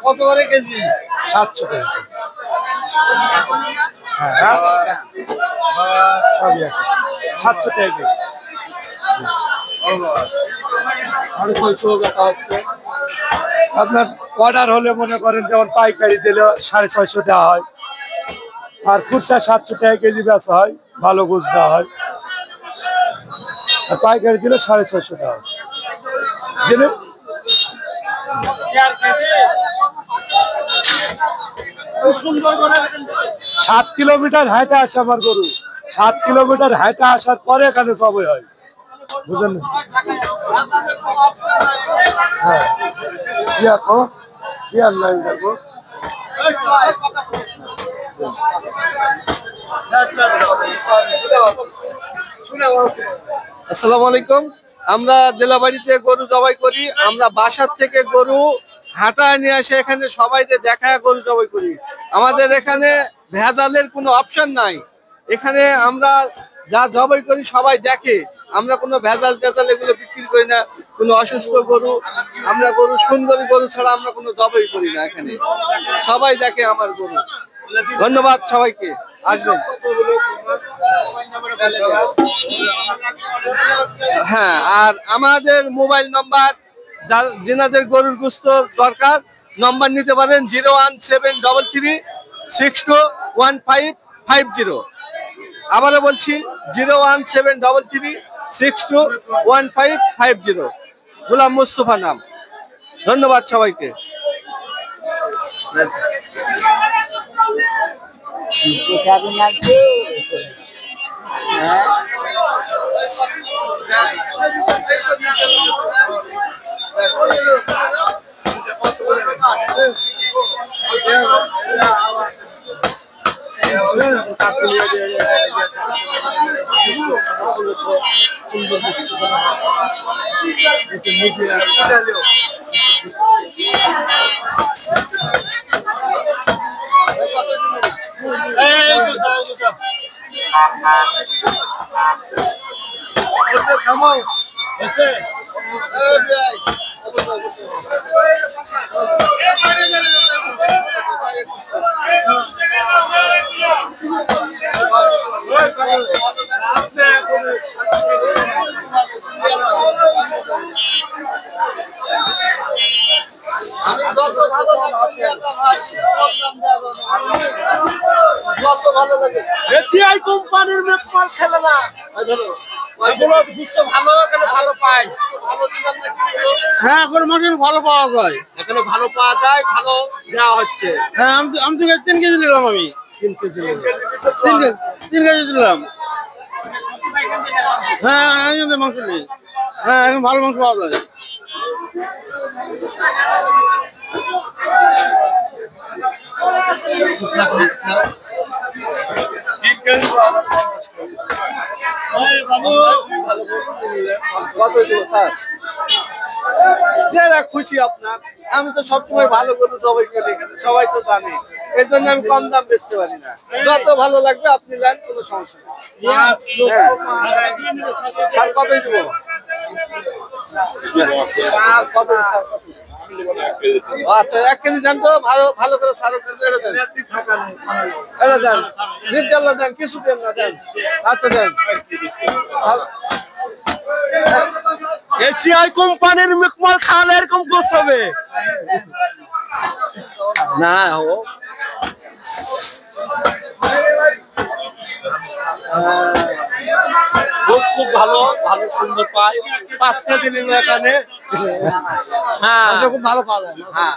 কত করে কেজি? 700 টাকা। হ্যাঁ 700 টাকা। আপনার অর্ডার হলে মনে করেন যেমন পাইকারি দিলে 650 টাকা হয়, আর খুচরা 700 টাকা কেজি বেচা হয়, ভালো গোছ দেওয়া হয়। আর পাইকারি দিলে 650 টাকা। জেনে 7 কিলোমিটার হাঁটা আসে আমার গরু। 7 কিলোমিটার হাঁটা আসার পরে এখানে সবই হয়, বুঝলেন? হ্যাঁ আসসালামু আলাইকুম। আমরা দিলাবাড়িতে গরু জবাই করি। আমরা বাসার থেকে গরু হাঁটায় নিয়ে আসে এখানে সবাইকে দেখায় গরু জবাই করি। আমাদের এখানে ভেজালের কোনো অপশন নাই। এখানে আমরা যা জবাই করি সবাই দেখে। আমরা কোনো ভেজাল টেজাল এগুলো বিক্রি করি না। কোনো অসুস্থ গরু, আমরা গরু সুন্দরী গরু ছাড়া আমরা কোনো জবাই করি না। এখানে সবাই দেখে আমার গরু। ধন্যবাদ সবাইকে, আসবেন। হ্যাঁ, আর আমাদের মোবাইল নাম্বার, যেনাদের গরুর গোশত দরকার নাম্বার নিতে পারেন 01733621550। আবারও বলছি 01733621550। গোলাম মুস্তফা নাম। ধন্যবাদ সবাইকে। কোম্পানির মেকমাল খেলে না, ভালো পায়। হ্যাঁ, এখন মাটন ভালো পাওয়া যায়, এখানে ভালো পাওয়া যায়, ভালো দেওয়া হচ্ছে। হ্যাঁ, আমি তো 3 কেজি নিলাম। আমি 3 কেজি দিলাম। হ্যাঁ, মাংস নেই। হ্যাঁ, এখন ভালো মাংস পাওয়া যায়। যারা খুশি আপনার, আমি তো সবসময় ভালো করে সবাই করি, সবাই তো জানে। এই জন্য আমি কম দাম বেচতে পারি না। যত ভালো লাগবে আপনি নেন, কোনো সমস্যা নেই। স্যার কতই দেবো? আচ্ছা, 1 কেজি দেন তো, ভালো ভালো করে সার দেন। নির্জাল্লা দেন, কিছু দেন না, দেন। আচ্ছা দেন। এসিআই কোম্পানির মেকমাল খাওয়ালে এরকম করতে হবে না। খুব ভালো ভালো সুন্দর পাই। 5 কেজি নিল এখানে। হ্যাঁ, খুব ভালো পাওয়া যায়। হ্যাঁ,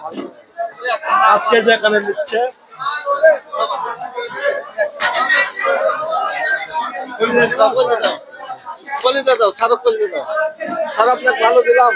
5 কেজি এখানে নিচ্ছে। কলিজা দাও, সারপ কলিজা দাও। সার আপনাকে ভালো দিলাম।